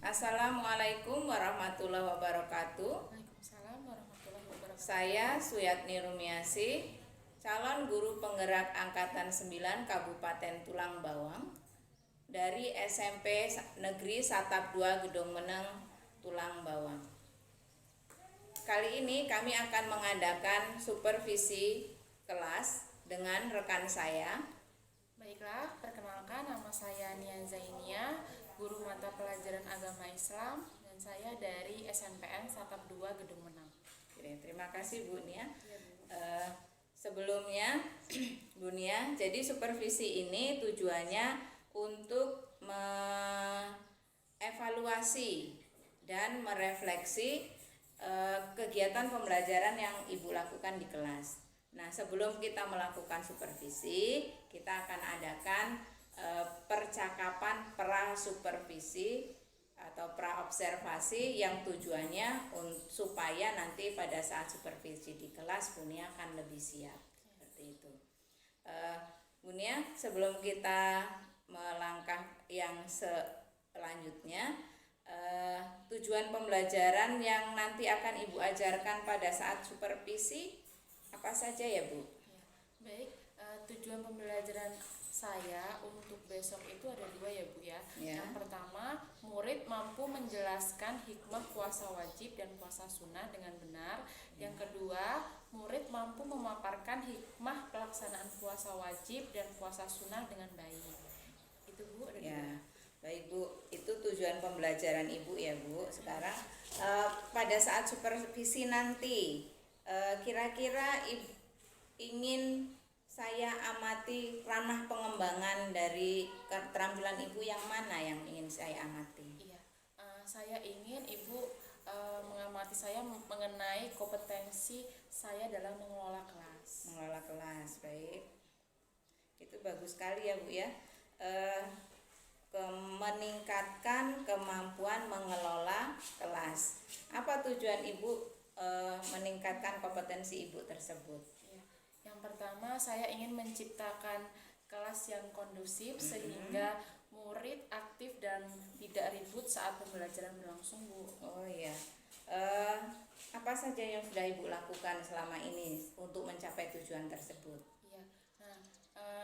Assalamualaikum warahmatullahi wabarakatuh. Waalaikumsalam warahmatullahi wabarakatuh. Saya Suyatni Rumiasih, calon guru penggerak Angkatan 9 Kabupaten Tulang Bawang dari SMP Negeri Satap 2 Gedung Meneng, Tulang Bawang. Kali ini kami akan mengadakan supervisi kelas dengan rekan saya. Baiklah, perkenalkan nama saya Nia Zainia, guru mata pelajaran agama Islam, dan saya dari SNPN Satap 2 Gedung Menang. Oke, terima kasih Bu Nia. Ya, Bu. Sebelumnya Bu Nia, jadi supervisi ini tujuannya untuk mengevaluasi dan merefleksi kegiatan pembelajaran yang Ibu lakukan di kelas. Nah, sebelum kita melakukan supervisi, kita akan adakan percakapan pra-supervisi atau pra-observasi yang tujuannya supaya nanti pada saat supervisi di kelas Bu Nia akan lebih siap. Seperti itu. Bu Nia, sebelum kita melangkah yang selanjutnya, tujuan pembelajaran yang nanti akan Ibu ajarkan pada saat supervisi apa saja ya Bu? Ya. Baik, tujuan pembelajaran saya untuk besok itu ada dua ya Bu ya. Ya. Yang pertama, murid mampu menjelaskan hikmah puasa wajib dan puasa sunnah dengan benar. Yang kedua, murid mampu memaparkan hikmah pelaksanaan puasa wajib dan puasa sunnah dengan baik. Itu Bu, ada dua. Ya, baik Bu, itu tujuan pembelajaran Ibu ya Bu. Sekarang pada saat supervisi nanti, kira-kira Ibu ingin saya amati ranah pengembangan dari keterampilan Ibu yang mana yang ingin saya amati? Iya, saya ingin Ibu mengamati saya mengenai kompetensi saya dalam mengelola kelas. Mengelola kelas, baik. Itu bagus sekali ya Bu ya. Meningkatkan kemampuan mengelola kelas. Apa tujuan Ibu meningkatkan kompetensi Ibu tersebut? Ya. Yang pertama, saya ingin menciptakan kelas yang kondusif sehingga murid aktif dan tidak ribut saat pembelajaran berlangsung Bu. Oh iya. Apa saja yang sudah Ibu lakukan selama ini untuk mencapai tujuan tersebut? Iya. Nah,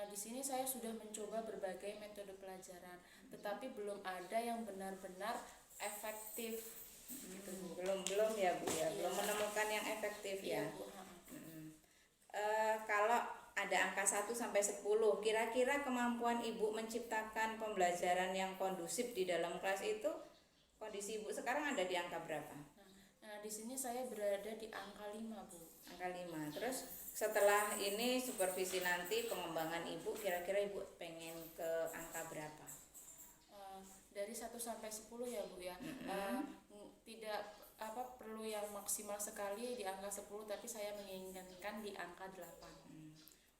di sini saya sudah mencoba berbagai metode pelajaran, tetapi belum ada yang benar-benar efektif. Gitu, Bu. Belum ya Bu ya, Iya. belum menemukan yang efektif ya. Iya, Bu. Kalau ada angka 1 sampai 10, kira-kira kemampuan Ibu menciptakan pembelajaran yang kondusif di dalam kelas itu, kondisi Ibu sekarang ada di angka berapa? Nah, di sini saya berada di angka 5, Bu. Angka 5. Terus setelah ini supervisi nanti pengembangan Ibu, kira-kira Ibu pengen ke angka berapa? Dari 1 sampai 10 ya Bu ya. Tidak perlu yang maksimal sekali di angka 10, tapi saya menginginkan di angka 8.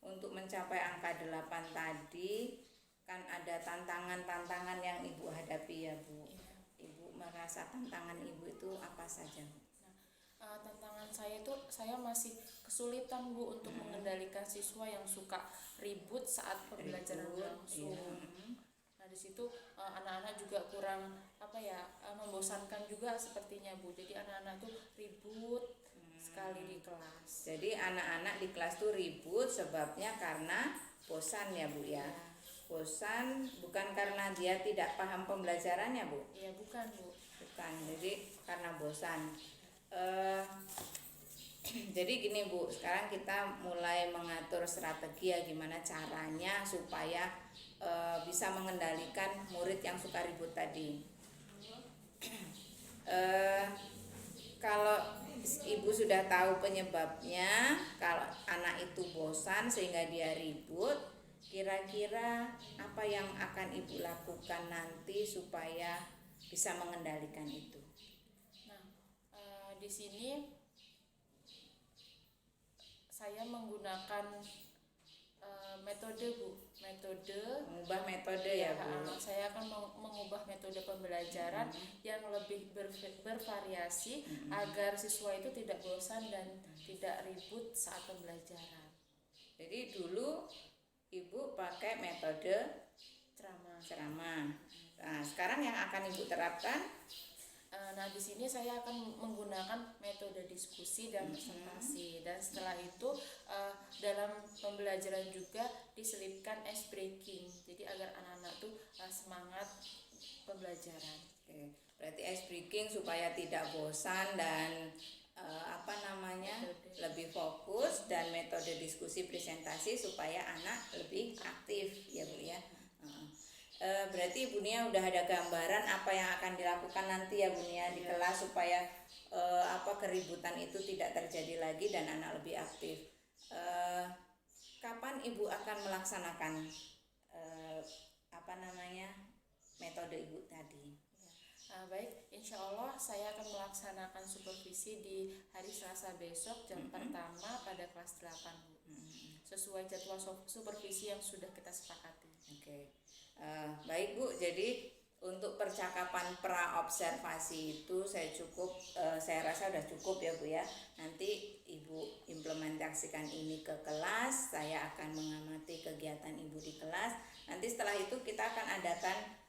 Untuk mencapai angka 8 tadi kan ada tantangan-tantangan yang Ibu hadapi ya Bu. Iya. Ibu merasa tantangan Ibu itu apa saja Bu? Tantangan saya itu saya masih kesulitan Bu untuk mengendalikan siswa yang suka ribut saat pembelajaran berlangsung. Iya. Nah, di situ anak-anak juga kurang membosankan juga sepertinya Bu. Jadi anak-anak tuh ribut sekali di kelas. Jadi anak-anak di kelas tuh ribut sebabnya karena bosan ya Bu ya. Bosan bukan karena dia tidak paham pembelajarannya Bu. Iya, bukan Bu. Bukan, jadi karena bosan. Jadi gini Bu, sekarang kita mulai mengatur strategi ya gimana caranya supaya bisa mengendalikan murid yang suka ribut tadi. Kalau Ibu sudah tahu penyebabnya, kalau anak itu bosan sehingga dia ribut, kira-kira apa yang akan Ibu lakukan nanti supaya bisa mengendalikan itu? Nah, di sini saya menggunakan metode Bu, Mengubah metode ya Bu. saya akan mengubah metode pembelajaran yang lebih bervariasi agar siswa itu tidak bosan dan tidak ribut saat pembelajaran. Jadi dulu Ibu pakai metode Ceramah. ceramah. Nah, sekarang yang akan Ibu terapkan. Nah, di sini saya akan menggunakan metode diskusi dan presentasi, dan setelah itu dalam pembelajaran juga diselipkan ice breaking, jadi agar anak-anak tuh semangat pembelajaran. Oke, berarti ice breaking supaya tidak bosan dan lebih fokus, dan metode diskusi presentasi supaya anak lebih aktif ya Bu ya. Berarti Ibu Nia udah ada gambaran apa yang akan dilakukan nanti ya Bu Nia di kelas supaya keributan itu tidak terjadi lagi dan anak lebih aktif. Kapan Ibu akan melaksanakan metode Ibu tadi? Baik, insya Allah saya akan melaksanakan supervisi di hari Selasa besok jam pertama pada kelas 8 Bu. Sesuai jadwal supervisi yang sudah kita sepakati. Oke. Baik Bu, jadi untuk percakapan pra-observasi itu saya rasa sudah cukup ya Bu ya. Nanti Ibu implementasikan ini ke kelas, saya akan mengamati kegiatan Ibu di kelas. Nanti setelah itu kita akan adakan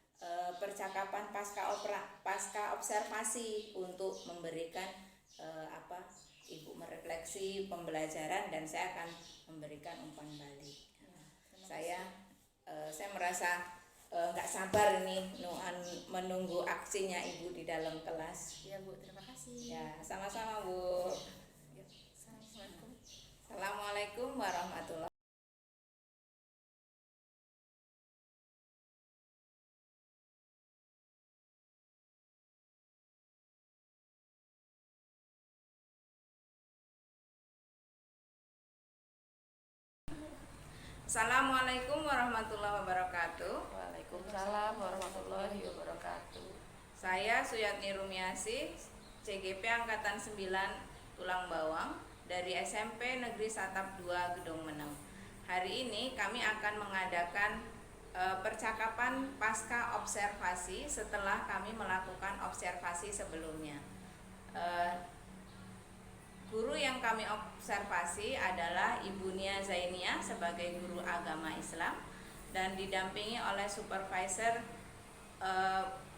percakapan pasca observasi untuk memberikan Ibu merefleksi pembelajaran dan saya akan memberikan umpan balik. Saya merasa nggak sabar nih menunggu aksinya Ibu di dalam kelas. Ya Bu, terima kasih. Ya, sama-sama Bu. Ya, Assalamualaikum. Assalamualaikum warahmatullahi. Assalamualaikum warahmatullahi wabarakatuh. Waalaikumsalam warahmatullahi wabarakatuh. Saya Suyatni Rumiasih, CGP Angkatan 9 Tulang Bawang dari SMP Negeri Satap 2 Gedong Meneng. Hari ini kami akan mengadakan percakapan pasca observasi setelah kami melakukan observasi sebelumnya. Guru yang kami observasi adalah Ibu Nia Zainia sebagai guru agama Islam dan didampingi oleh supervisor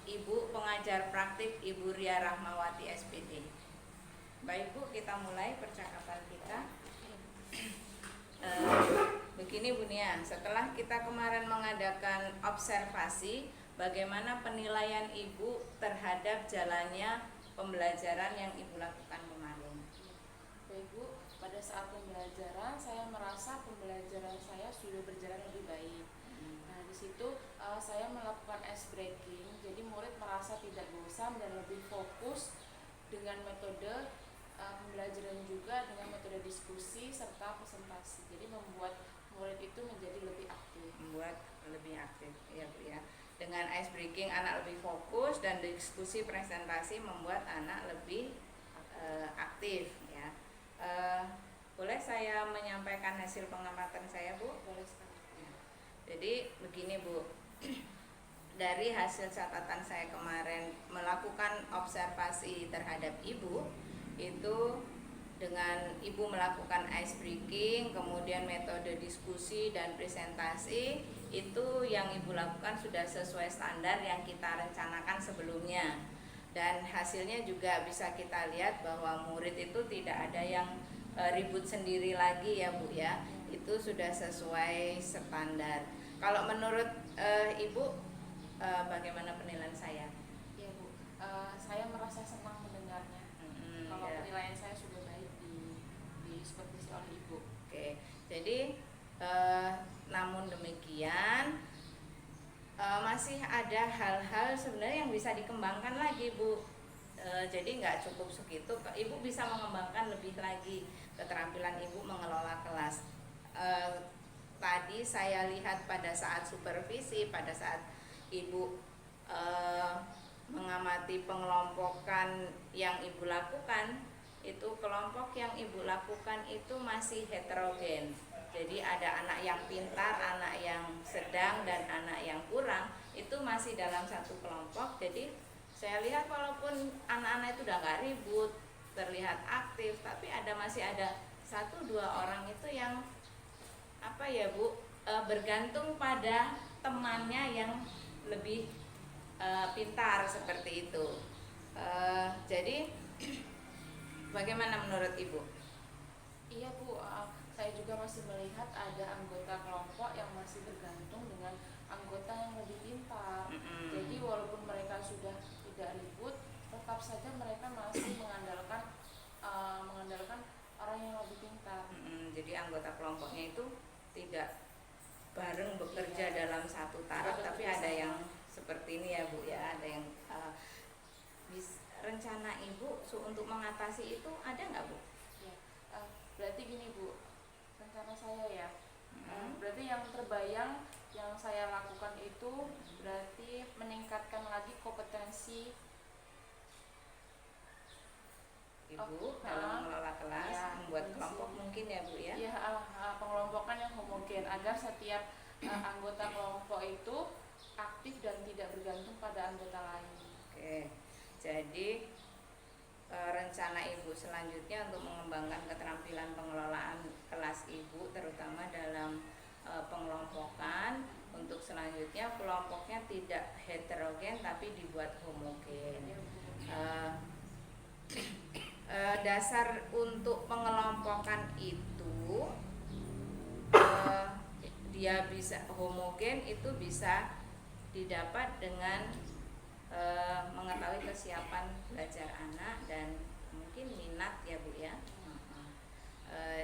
Ibu pengajar praktik Ibu Ria Rahmawati SPD. Baik Bu, kita mulai percakapan kita. Begini Bu Nia, setelah kita kemarin mengadakan observasi, bagaimana penilaian Ibu terhadap jalannya pembelajaran yang Ibu lakukan kemarin? Baik Bu, pada saat pembelajaran saya merasa pembelajaran saya sudah berjalan lebih baik. Nah, di situ saya melakukan ice breaking, jadi murid merasa tidak bosan dan lebih fokus dengan metode pembelajaran juga dengan metode diskusi serta presentasi. Jadi membuat murid itu menjadi lebih aktif. Ya Bu ya. Dengan ice breaking anak lebih fokus dan diskusi presentasi membuat anak lebih aktif ya. Boleh saya menyampaikan hasil pengamatan saya Bu? Boleh sekali. Ya. Jadi begini Bu, dari hasil catatan saya kemarin melakukan observasi terhadap Ibu, itu dengan Ibu melakukan ice breaking, kemudian metode diskusi dan presentasi, itu yang Ibu lakukan sudah sesuai standar yang kita rencanakan sebelumnya. Dan hasilnya juga bisa kita lihat bahwa murid itu tidak ada yang ribut sendiri lagi ya Bu ya. Itu sudah sesuai standar. Kalau menurut Ibu bagaimana penilaian saya? Ya Bu, saya merasa senang mendengarnya. Kalau penilaian saya sudah baik di supervisi oleh Ibu. Oke, jadi namun demikian masih ada hal-hal sebenarnya yang bisa dikembangkan lagi Bu. Jadi nggak cukup segitu, Ibu bisa mengembangkan lebih lagi keterampilan Ibu mengelola kelas. Tadi saya lihat pada saat supervisi, pada saat Ibu mengamati pengelompokan yang Ibu lakukan, itu kelompok yang Ibu lakukan itu masih heterogen. Jadi ada anak yang pintar, anak yang sedang, dan anak yang kurang, itu masih dalam satu kelompok. Jadi saya lihat walaupun anak-anak itu udah nggak ribut, terlihat aktif, tapi masih ada 1-2 orang itu yang bergantung pada temannya yang lebih pintar seperti itu. Jadi bagaimana menurut Ibu? Iya Bu, saya juga masih melihat ada anggota kelompok yang masih bergantung dengan anggota yang lebih pintar. Jadi walaupun mereka sudah tidak ribut, tetap saja mereka masih mengandalkan orang yang lebih pintar. Jadi anggota kelompoknya itu tidak bareng bekerja dalam satu taraf, tapi ada yang seperti ini ya Bu ya, ada yang rencana Ibu untuk mengatasi itu ada nggak Bu? Ya, berarti gini Bu, rencana saya ya, berarti yang terbayang yang saya lakukan itu berarti meningkatkan lagi kompetensi Ibu dalam mengelola kelas, ya, membuat kelompok mungkin ya Bu ya? Iya, pengelompokan yang homogen agar setiap anggota kelompok itu aktif dan tidak bergantung pada anggota lain. Oke, jadi rencana Ibu selanjutnya untuk mengembangkan keterampilan pengelolaan kelas Ibu terutama dalam pengelompokan. Untuk selanjutnya kelompoknya tidak heterogen tapi dibuat homogen. Dasar untuk pengelompokan itu dia bisa homogen itu bisa didapat dengan mengetahui kesiapan belajar anak dan mungkin minat ya Bu ya.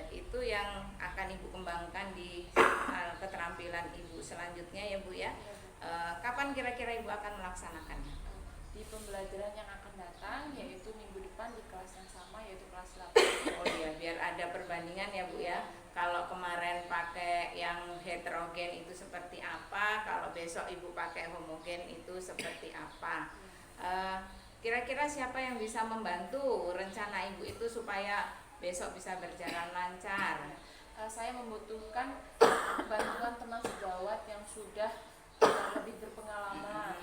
Itu yang akan Ibu kembangkan di keterampilan Ibu selanjutnya ya Bu ya. Kapan kira-kira Ibu akan melaksanakannya? Di pembelajaran yang akan datang, yaitu minggu depan di kelas yang sama, yaitu kelas 8. Oh iya, biar ada perbandingan ya Bu ya. Kalau kemarin pakai yang heterogen itu seperti apa, kalau besok Ibu pakai homogen itu seperti apa. Kira-kira siapa yang bisa membantu rencana Ibu itu supaya besok bisa berjalan lancar? Saya membutuhkan bantuan teman sejawat yang sudah lebih berpengalaman.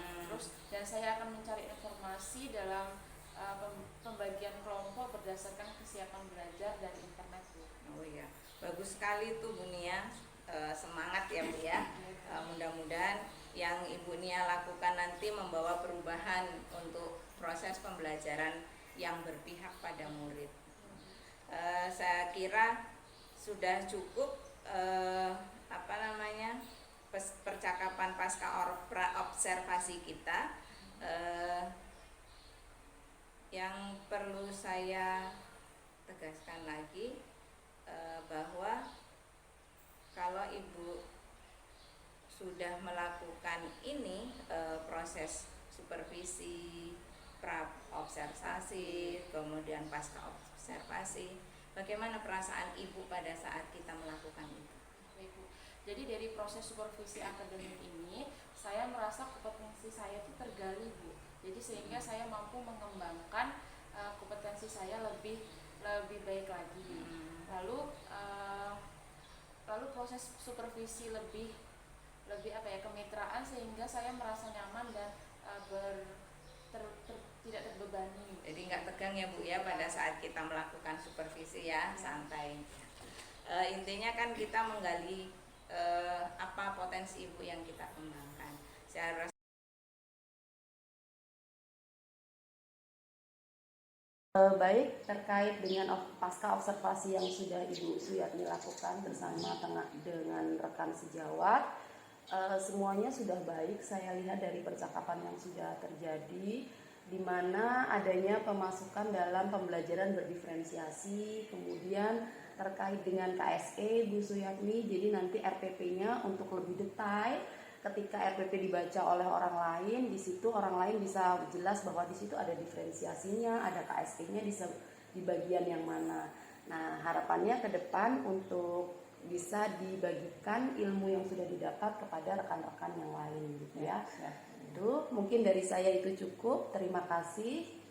Dan saya akan mencari informasi dalam pembagian kelompok berdasarkan kesiapan belajar dari internet Bu. Oh iya, bagus sekali tuh Bu Nia. Semangat ya Bu ya. Mudah-mudahan yang Ibu Nia lakukan nanti membawa perubahan untuk proses pembelajaran yang berpihak pada murid. Saya kira sudah cukup percakapan pasca observasi kita. Yang perlu saya tegaskan lagi bahwa kalau Ibu sudah melakukan ini proses supervisi, pra observasi, kemudian pasca observasi, bagaimana perasaan Ibu pada saat kita melakukan itu? Jadi dari proses supervisi akademik ini, saya merasa kompetensi saya itu tergali Bu. Jadi sehingga saya mampu mengembangkan kompetensi saya lebih baik lagi. Lalu proses supervisi lebih kemitraan sehingga saya merasa nyaman dan tidak terbebani. Jadi nggak tegang ya Bu ya pada saat kita melakukan supervisi ya, santai. Intinya kan kita menggali apa potensi Ibu yang kita kembangkan. Saya rasa baik terkait dengan pasca observasi yang sudah Ibu Suyatni lakukan bersama dengan rekan sejawat, semuanya sudah baik. Saya lihat dari percakapan yang sudah terjadi, di mana adanya pemasukan dalam pembelajaran berdiferensiasi, kemudian terkait dengan KSE Bu Suyatni, jadi nanti RPP-nya untuk lebih detail. Ketika RPP dibaca oleh orang lain, di situ orang lain bisa jelas bahwa di situ ada diferensiasinya, ada KSE-nya di bagian yang mana. Nah, harapannya ke depan untuk bisa dibagikan ilmu yang sudah didapat kepada rekan-rekan yang lain gitu ya. Itu mungkin dari saya itu cukup. Terima kasih.